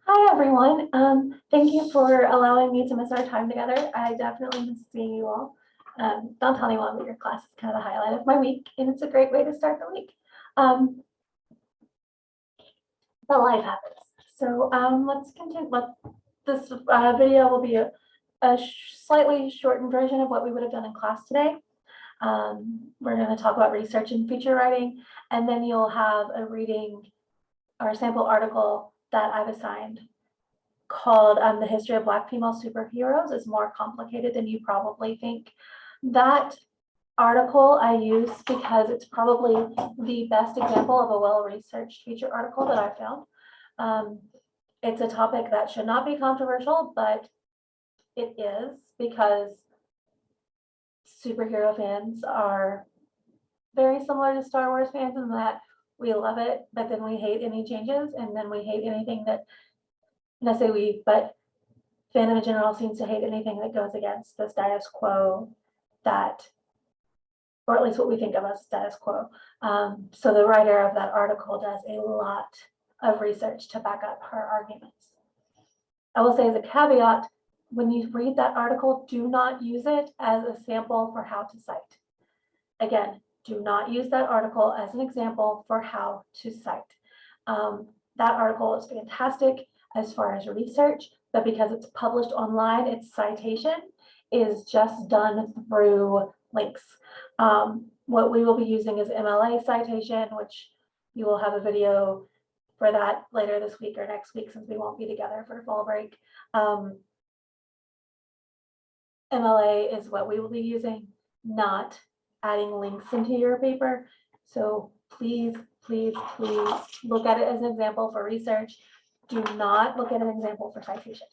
Hi, everyone. Thank you for allowing me to miss our time together. I definitely miss seeing you all. Don't tell anyone, but your class is kind of the highlight of my week, and it's a great way to start the week. But life happens. So let's continue. This video will be a slightly shortened version of what we would have done in class today. We're going to talk about research and feature writing, and then you'll have a reading or a sample article that I've assigned called The History of Black Female Superheroes is more complicated than you probably think. That article I use because it's probably the best example of a well-researched feature article that I found. It's a topic that should not be controversial, but it is because superhero fans are very similar to Star Wars fans in that we love it, but then we hate any changes, and then we hate anything that, and I say we, but fandom in general seems to hate anything that goes against the status quo that, or at least what we think of as status quo. So the writer of that article does a lot of research to back up her arguments. I will say as a caveat, when you read that article, do not use it as a sample for how to cite. Again, do not use that article as an example for how to cite. That article is fantastic as far as research, but because it's published online, its citation is just done through links. What we will be using is MLA citation, which you will have a video for that later this week or next week, since we won't be together for fall break. MLA is what we will be using, not adding links into your paper. So please, please, please look at it as an example for research. Do not look at an example for citation.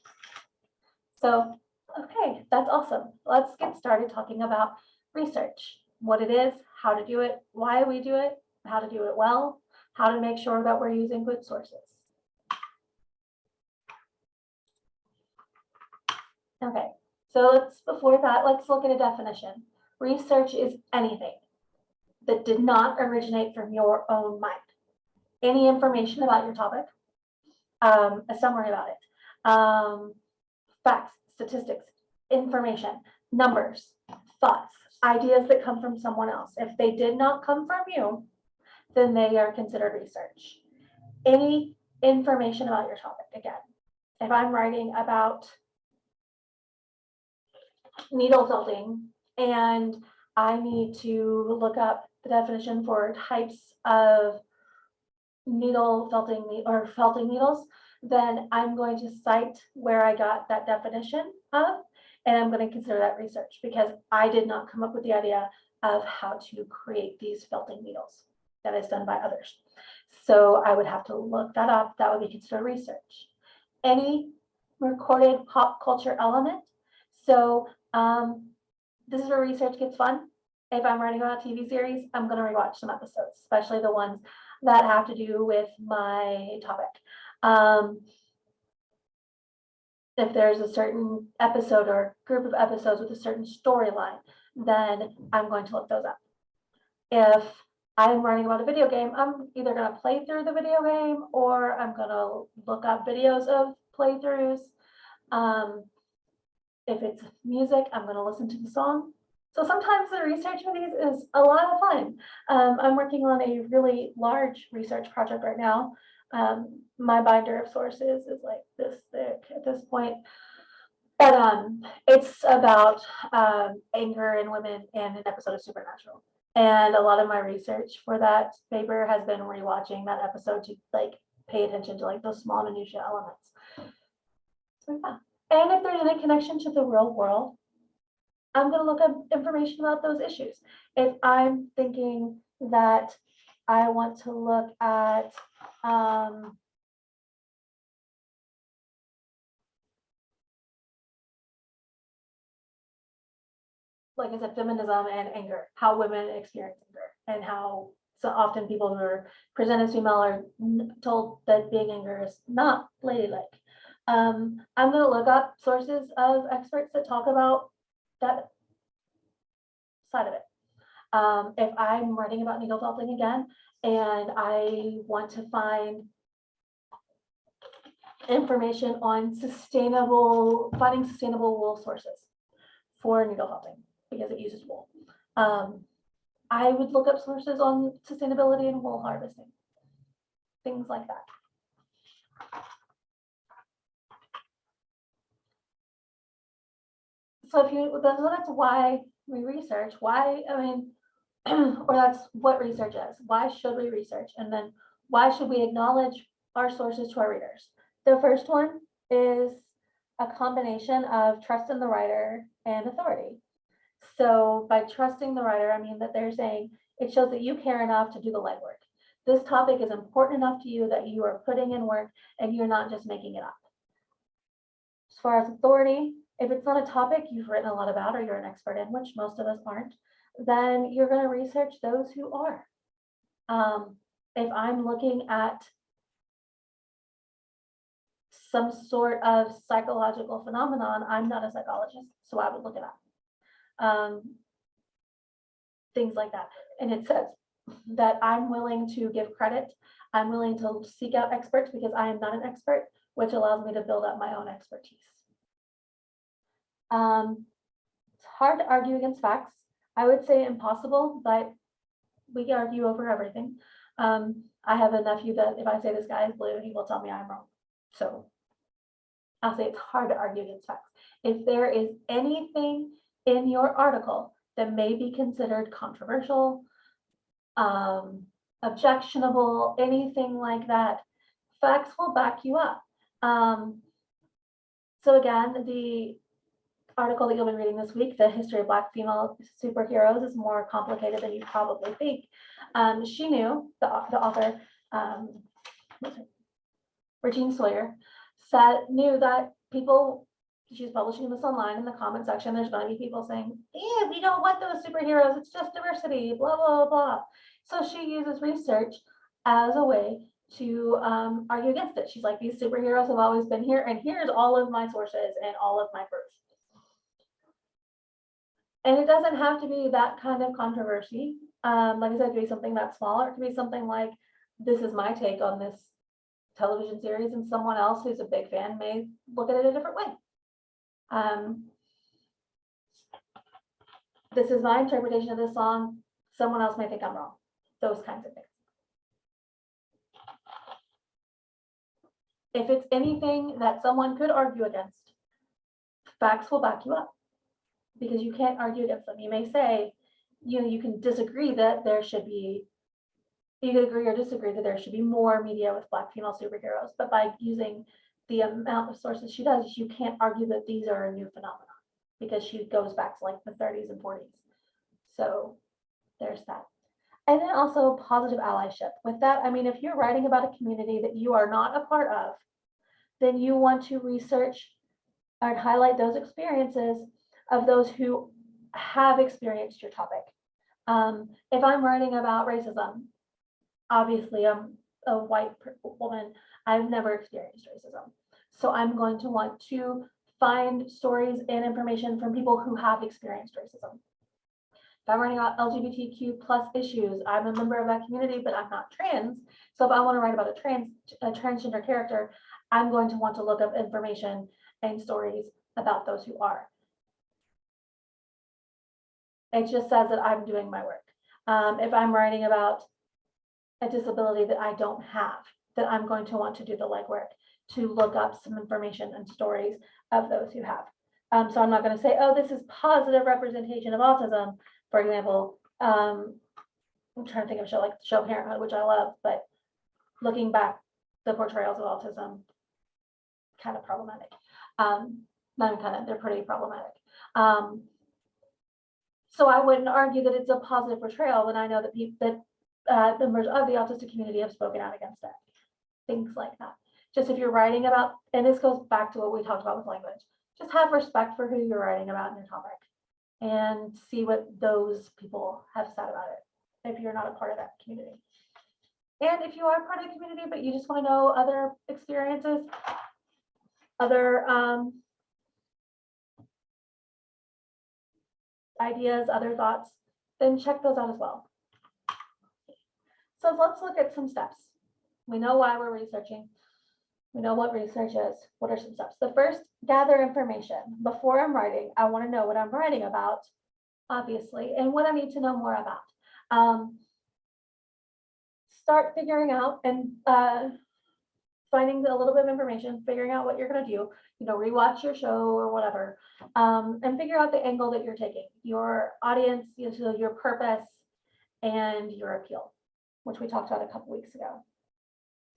So, okay, that's awesome. Let's get started talking about research, what it is, how to do it, why we do it, how to do it well, how to make sure that we're using good sources. Okay, so before that, let's look at a definition. Research is anything that did not originate from your own mind. Any information about your topic, a summary about it, facts, statistics, information, numbers, thoughts, ideas that come from someone else. If they did not come from you, then they are considered research. Any information about your topic, again, if I'm writing about needle felting and I need to look up the definition for types of needle felting or felting needles, then I'm going to cite where I got that definition of, and I'm going to consider that research because I did not come up with the idea of how to create these felting needles. That is done by others. So I would have to look that up. That would be considered research. Any recorded pop culture element. So this is where research gets fun. If I'm writing about a TV series, I'm going to rewatch some episodes, especially the ones that have to do with my topic. If there's a certain episode or group of episodes with a certain storyline, then I'm going to look those up. If I'm writing about a video game, I'm either going to play through the video game or I'm going to look up videos of playthroughs. If it's music, I'm going to listen to the song. So sometimes the research for these is a lot of fun. I'm working on a really large research project right now. My binder of sources is like this thick at this point. But it's about anger in women in an episode of Supernatural. And a lot of my research for that paper has been rewatching that episode to like pay attention to like those small minutiae elements. So yeah. And if there's any connection to the real world, I'm going to look up information about those issues. If I'm thinking that I want to look at like I said, feminism and anger, how women experience anger, and how so often people who are presented as female are told that being angry is not ladylike. I'm going to look up sources of experts that talk about that side of it. If I'm writing about needle felting again, and I want to find information on finding sustainable wool sources for needle helping because it uses wool. I would look up sources on sustainability and wool harvesting, things like that. So that's why we research, or that's what research is. Why should we research? And then why should we acknowledge our sources to our readers? The first one is a combination of trust in the writer and authority. So by trusting the writer, I mean that they're saying it shows that you care enough to do the legwork. This topic is important enough to you that you are putting in work and you're not just making it up. As far as authority, if it's not a topic you've written a lot about or you're an expert in, which most of us aren't, then you're going to research those who are. If I'm looking at some sort of psychological phenomenon, I'm not a psychologist, so I would look it up. Things like that. And it says that I'm willing to give credit. I'm willing to seek out experts because I am not an expert, which allows me to build up my own expertise. It's hard to argue against facts. I would say impossible, but we argue over everything. I have a nephew that if I say this guy is blue, he will tell me I'm wrong. So I'll say it's hard to argue against facts. If there is anything in your article that may be considered controversial, objectionable, anything like that, facts will back you up. So again, the article that you'll be reading this week, The History of Black Female Superheroes, is more complicated than you probably think. She knew, the author, Regine Sawyer, knew that people, she's publishing this online in the comment section, there's going to be people saying, yeah, we don't want those superheroes, it's just diversity, blah, blah, blah. So she uses research as a way to argue against it. She's like, these superheroes have always been here, and here's all of my sources and all of my proof. And it doesn't have to be that kind of controversy. Like I said, it could be something that small, or it could be something like, this is my take on this television series, and someone else who's a big fan may look at it a different way. This is my interpretation of this song. Someone else may think I'm wrong. Those kinds of things. If it's anything that someone could argue against, facts will back you up, because you can't argue against them. You may say, you can disagree that there should be, you could agree or disagree that there should be more media with Black female superheroes, but by using the amount of sources she does, you can't argue that these are a new phenomenon, because she goes back to like the 30s and 40s. So there's that. And then also positive allyship. With that, I mean, if you're writing about a community that you are not a part of, then you want to research and highlight those experiences of those who have experienced your topic. If I'm writing about racism, obviously I'm a white woman, I've never experienced racism. So I'm going to want to find stories and information from people who have experienced racism. If I'm writing about LGBTQ plus issues, I'm a member of that community, but I'm not trans. So if I want to write about a transgender character, I'm going to want to look up information and stories about those who are. It just says that I'm doing my work. If I'm writing about a disability that I don't have, that I'm going to want to do the legwork to look up some information and stories of those who have. So I'm not going to say, oh, this is positive representation of autism. For example, I'm trying to think of a show like Show Parenthood, which I love, but looking back, the portrayals of autism, kind of problematic. They're pretty problematic. So I wouldn't argue that it's a positive portrayal when I know that members of the autistic community have spoken out against it. Things like that. Just if you're writing about, and this goes back to what we talked about with language, just have respect for who you're writing about in your topic and see what those people have said about it if you're not a part of that community. And if you are part of the community, but you just want to know other experiences, other ideas, other thoughts, then check those out as well. So let's look at some steps. We know why we're researching. We know what research is. What are some steps? The first, gather information. Before I'm writing, I want to know what I'm writing about, obviously, and what I need to know more about. Start figuring out and finding a little bit of information, figuring out what you're going to do, rewatch your show or whatever, and figure out the angle that you're taking, your audience, your purpose, and your appeal, which we talked about a couple weeks ago.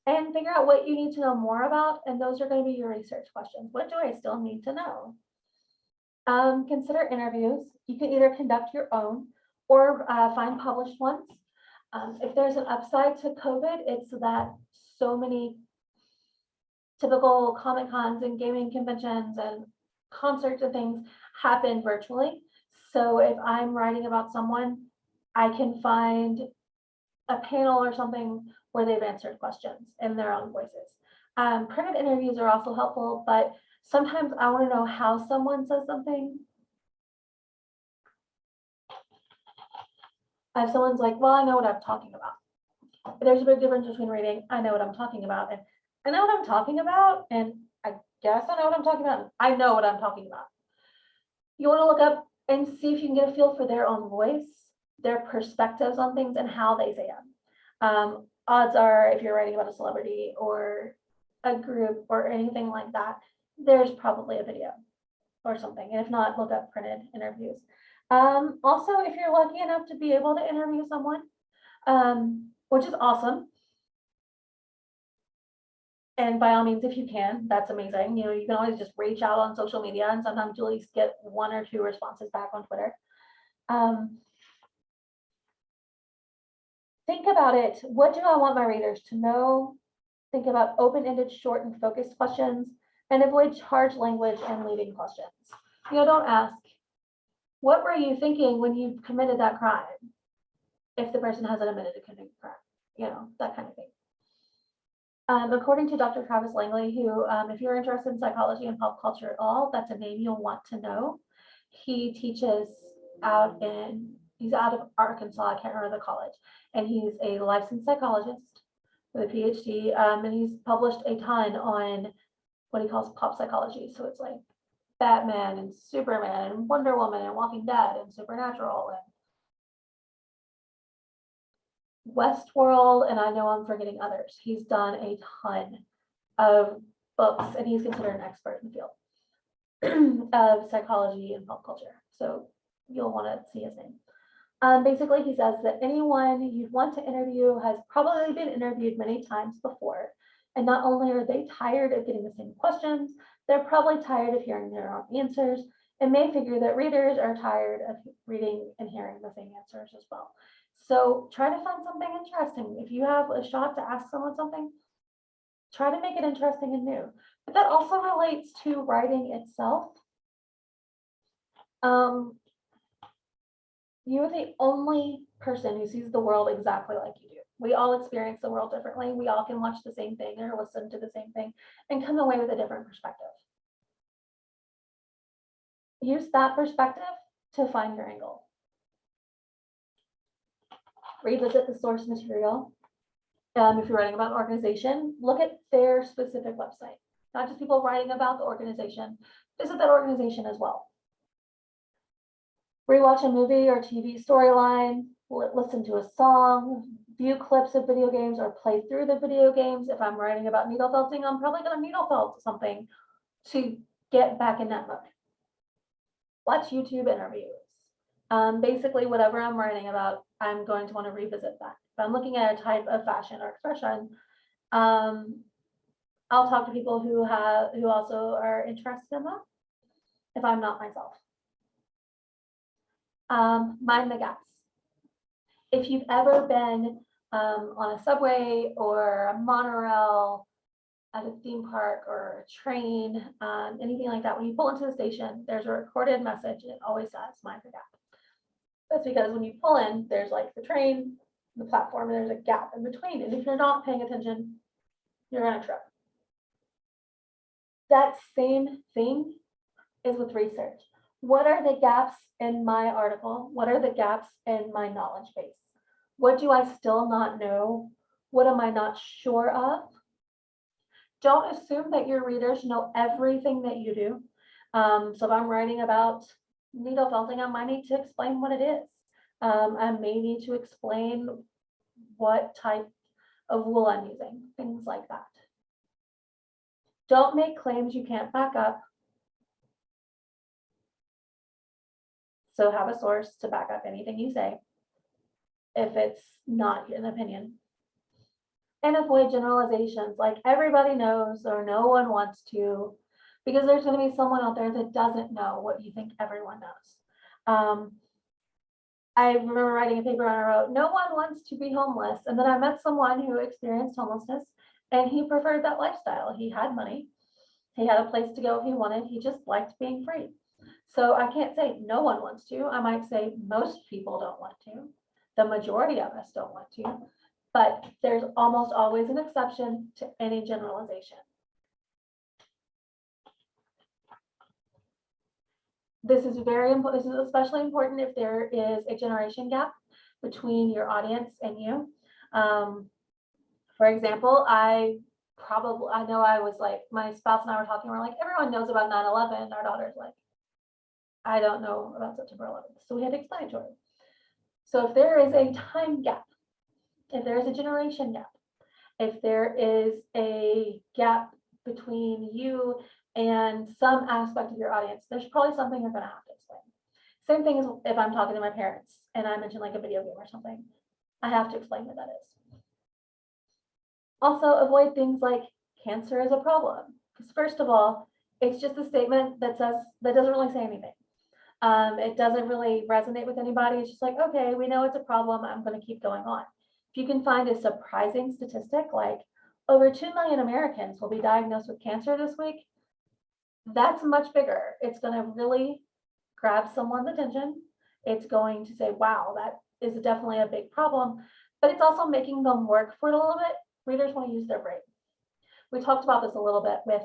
And figure out what you need to know more about, and those are going to be your research questions. What do I still need to know? Consider interviews. You can either conduct your own or find published ones. If there's an upside to COVID, it's that so many typical Comic Cons and gaming conventions and concerts and things happen virtually. So if I'm writing about someone, I can find a panel or something where they've answered questions in their own voices. Printed interviews are also helpful, but sometimes I want to know how someone says something. If someone's like, well, I know what I'm talking about. There's a big difference between reading, I know what I'm talking about, and I know what I'm talking about, and I guess I know what I'm talking about, and I know what I'm talking about. You want to look up and see if you can get a feel for their own voice, their perspectives on things, and how they say them. Odds are, if you're writing about a celebrity or a group or anything like that, there's probably a video or something. And if not, look up printed interviews. Also, if you're lucky enough to be able to interview someone, which is awesome. And by all means, if you can, that's amazing. You can always just reach out on social media, and sometimes you'll at least get 1 or 2 responses back on Twitter. Think about it. What do I want my readers to know? Think about open-ended, short, and focused questions, and avoid charged language and leading questions. Don't ask, what were you thinking when you committed that crime? If the person hasn't admitted to committing a crime, that kind of thing. According to Dr. Travis Langley, who, if you're interested in psychology and pop culture at all, that's a name you'll want to know. He teaches he's out of Arkansas, I can't remember the college, and he's a licensed psychologist with a PhD, and he's published a ton on what he calls pop psychology. So it's like Batman and Superman and Wonder Woman and Walking Dead and Supernatural and Westworld, and I know I'm forgetting others. He's done a ton of books, and he's considered an expert in the field of psychology and pop culture. So you'll want to see his name. Basically, he says that anyone you'd want to interview has probably been interviewed many times before. And not only are they tired of getting the same questions, they're probably tired of hearing their own answers, and may figure that readers are tired of reading and hearing the same answers as well. So try to find something interesting. If you have a shot to ask someone something, try to make it interesting and new. But that also relates to writing itself. You're the only person who sees the world exactly like you do. We all experience the world differently. We all can watch the same thing or listen to the same thing and come away with a different perspective. Use that perspective to find your angle. Revisit the source material. If you're writing about an organization, look at their specific website, not just people writing about the organization. Visit that organization as well. Rewatch a movie or TV storyline, listen to a song, view clips of video games or play through the video games. If I'm writing about needle felting, I'm probably going to needle felt something to get back in that mode. Watch YouTube interviews. Basically, whatever I'm writing about, I'm going to want to revisit that. If I'm looking at a type of fashion or expression, I'll talk to people who also are interested in that if I'm not myself. Mind the gaps. If you've ever been on a subway or a monorail, at a theme park or a train, anything like that, when you pull into the station, there's a recorded message and it always says mind the gap. That's because when you pull in, there's like the train, the platform, and there's a gap in between. And if you're not paying attention, you're gonna trip. That same thing is with research. What are the gaps in my article? What are the gaps in my knowledge base? What do I still not know? What am I not sure of? Don't assume that your readers know everything that you do. So if I'm writing about needle felting, I might need to explain what it is. I may need to explain what type of wool I'm using, things like that. Don't make claims you can't back up. So have a source to back up anything you say if it's not an opinion. And avoid generalizations like everybody knows or no one wants to, because there's going to be someone out there that doesn't know what you think everyone knows. I remember writing a paper and I wrote, no one wants to be homeless. And then I met someone who experienced homelessness and he preferred that lifestyle. He had money. He had a place to go if he wanted. He just liked being free. So I can't say no one wants to. I might say most people don't want to. The majority of us don't want to. But there's almost always an exception to any generalization. This is very important. This is especially important if there is a generation gap between your audience and you. For example, I know I was like, my spouse and I were talking, we're like, everyone knows about 9/11. Our daughter's like, I don't know about September 11th. So we had to explain it to her. So if there is a time gap, if there is a generation gap, if there is a gap between you and some aspect of your audience, there's probably something you're going to have to explain. Same thing as if I'm talking to my parents and I mention like a video game or something, I have to explain what that is. Also, avoid things like cancer is a problem, because first of all, it's just a statement that doesn't really say anything. It doesn't really resonate with anybody. It's just like, okay, we know it's a problem. I'm going to keep going on. If you can find a surprising statistic like over 2 million Americans will be diagnosed with cancer this week, that's much bigger. It's going to really grab someone's attention. It's going to say, wow, that is definitely a big problem, but it's also making them work for it a little bit. Readers want to use their brain. We talked about this a little bit with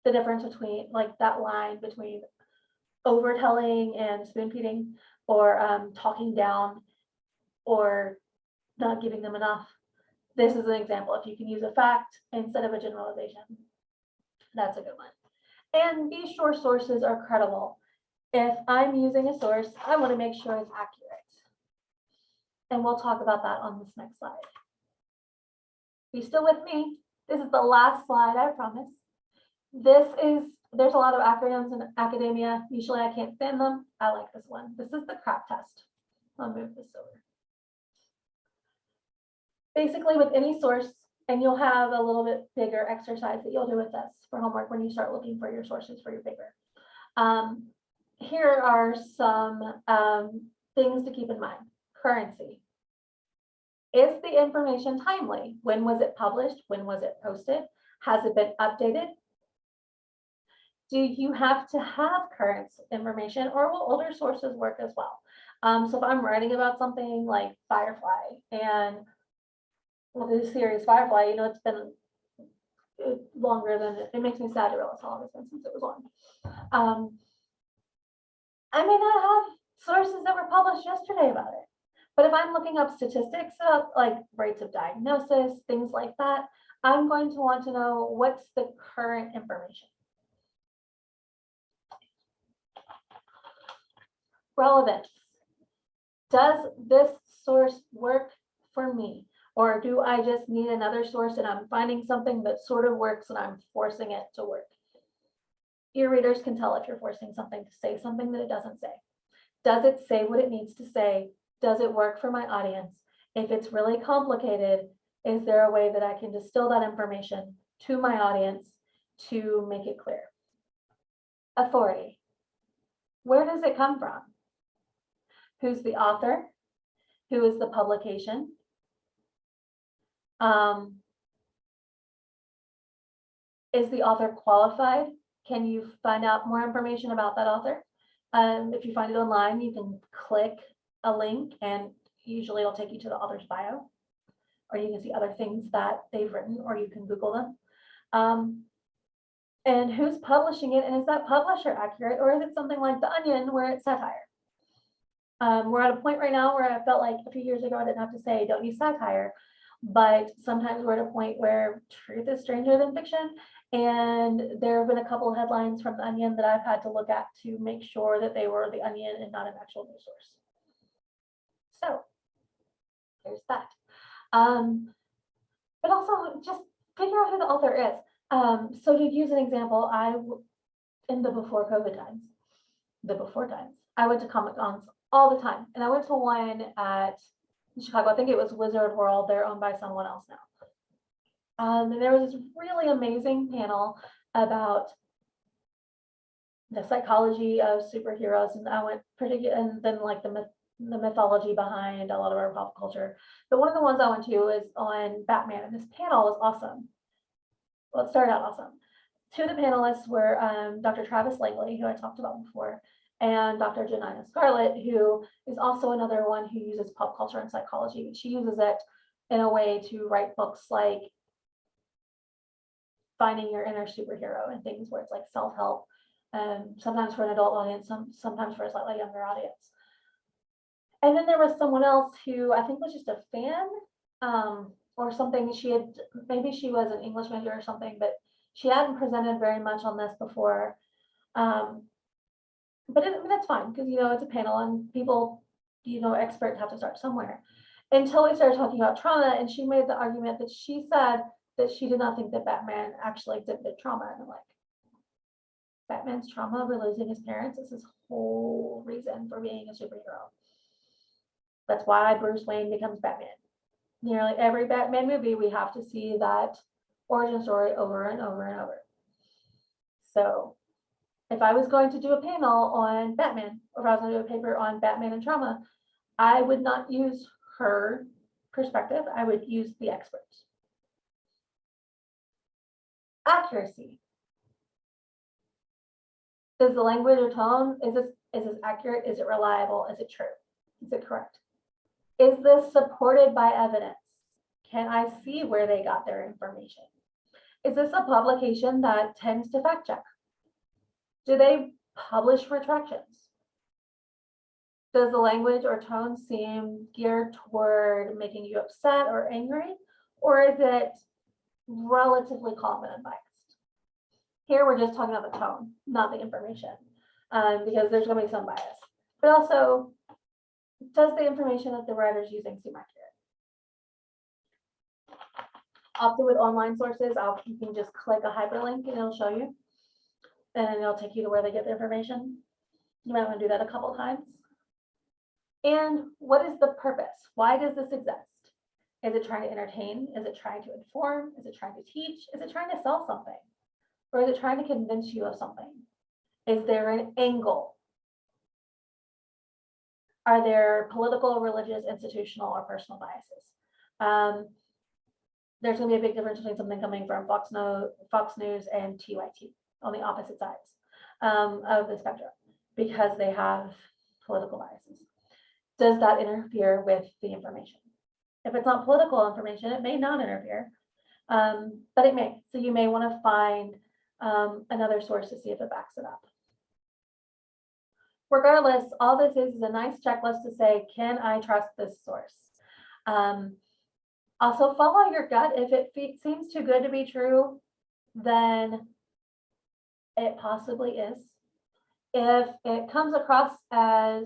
the difference between like that line between overtelling and spoon feeding, or talking down, or not giving them enough. This is an example. If you can use a fact instead of a generalization, that's a good one. And be sure sources are credible. If I'm using a source, I want to make sure it's accurate. And we'll talk about that on this next slide. Are you still with me? This is the last slide, I promise. There's a lot of acronyms in academia. Usually I can't stand them. I like this one. This is the CRAP test. I'll move this over. Basically with any source, and you'll have a little bit bigger exercise that you'll do with this for homework when you start looking for your sources for your paper. Here are some things to keep in mind. Currency. Is the information timely? When was it published? When was it posted? Has it been updated? Do you have to have current information, or will older sources work as well? So if I'm writing about something like Firefly, and well, this series Firefly, you know, it's been longer than it makes me sad to realize how long it's been since it was on. I may not have sources that were published yesterday about it, but if I'm looking up statistics about like rates of diagnosis, things like that, I'm going to want to know what's the current information. Relevance. Does this source work for me? Or do I just need another source and I'm finding something that sort of works and I'm forcing it to work? Your readers can tell if you're forcing something to say something that it doesn't say. Does it say what it needs to say? Does it work for my audience? If it's really complicated, is there a way that I can distill that information to my audience to make it clear? Authority. Where does it come from? Who's the author? Who is the publication? Is the author qualified? Can you find out more information about that author? If you find it online, you can click a link and usually it'll take you to the author's bio, or you can see other things that they've written, or you can Google them. And who's publishing it, and is that publisher accurate, or is it something like The Onion where it's satire? We're at a point right now where I felt like a few years ago I didn't have to say don't use satire. but sometimes we're at a point where truth is stranger than fiction. And there have been a couple of headlines from The Onion that I've had to look at to make sure that they were The Onion and not an actual news source. So there's that. But also just figure out who the author is. So to use an example, in the before times, I went to Comic Cons all the time, and I went to one at Chicago. I think it was Wizard World. They're owned by someone else now. And there was this really amazing panel about the psychology of superheroes, and I went and then like the mythology behind a lot of our pop culture. But one of the ones I went to was on Batman, and this panel was awesome. Well, it started out awesome. Two of the panelists were Dr. Travis Langley, who I talked about before, and Dr. Janina Scarlett, who is also another one who uses pop culture and psychology. She uses it in a way to write books like Finding Your Inner Superhero and things where it's like self-help, sometimes for an adult audience, sometimes for a slightly younger audience. And then there was someone else who I think was just a fan or something. Maybe she was an English major or something, but she hadn't presented very much on this before. But that's fine, because, it's a panel and people, experts have to start somewhere. Until we started talking about trauma, and she made the argument that she said that she did not think that Batman actually exhibited trauma. And I'm like, Batman's trauma over losing his parents is his whole reason for being a superhero. That's why Bruce Wayne becomes Batman. Nearly every Batman movie, we have to see that origin story over and over and over. So if I was going to do a panel on Batman, or if I was going to do a paper on Batman and trauma, I would not use her perspective. I would use the experts. Accuracy. Does the language or tone, is this accurate? Is it reliable? Is it true? Is it correct? Is this supported by evidence? Can I see where they got their information? Is this a publication that tends to fact check? Do they publish retractions? Does the language or tone seem geared toward making you upset or angry? Or is it relatively calm and unbiased? Here we're just talking about the tone, not the information, because there's going to be some bias. But also, does the information that the writer's using seem accurate? Often with online sources, you can just click a hyperlink and it'll show you, and it'll take you to where they get the information. You might want to do that a couple of times. And what is the purpose? Why does this exist? Is it trying to entertain? Is it trying to inform? Is it trying to teach? Is it trying to sell something? Or is it trying to convince you of something? Is there an angle? Are there political, religious, institutional, or personal biases? There's going to be a big difference between something coming from Fox News and TYT on the opposite sides of the spectrum, because they have political biases. Does that interfere with the information? If it's not political information, it may not interfere, but it may. So you may want to find another source to see if it backs it up. Regardless, all this is a nice checklist to say, can I trust this source? Also, follow your gut. If it seems too good to be true, then it possibly is. If it comes across as,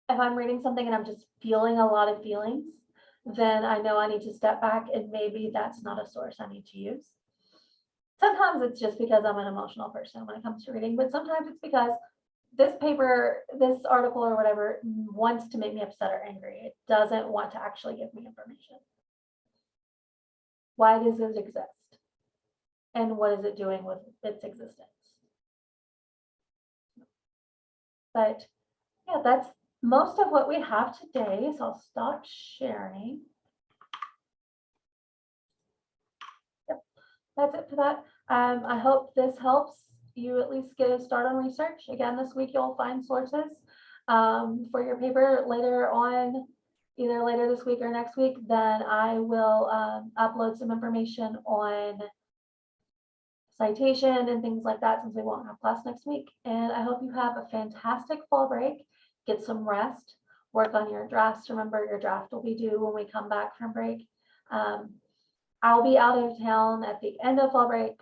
if I'm reading something and I'm just feeling a lot of feelings, then I know I need to step back, and maybe that's not a source I need to use. Sometimes it's just because I'm an emotional person when it comes to reading, but sometimes it's because this paper, this article or whatever wants to make me upset or angry. It doesn't want to actually give me information. Why does it exist? And what is it doing with its existence? But yeah, that's most of what we have today. So I'll stop sharing. Yep, that's it for that. I hope this helps you at least get a start on research. Again, this week you'll find sources for your paper. Later on, either later this week or next week, then I will upload some information on citation and things like that, since we won't have class next week. And I hope you have a fantastic fall break. Get some rest. work on your drafts. Remember, your draft will be due when we come back from break. I'll be out of town at the end of fall break,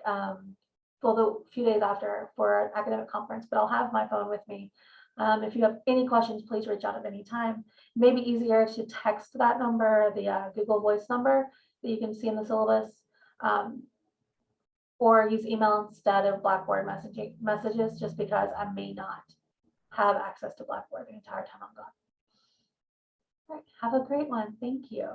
for the few days after for an academic conference, but I'll have my phone with me. If you have any questions, please reach out at any time. Maybe easier to text that number, the Google Voice number that you can see in the syllabus, or use email instead of Blackboard messages, just because I may not have access to Blackboard the entire time I'm gone. All right, have a great one. Thank you.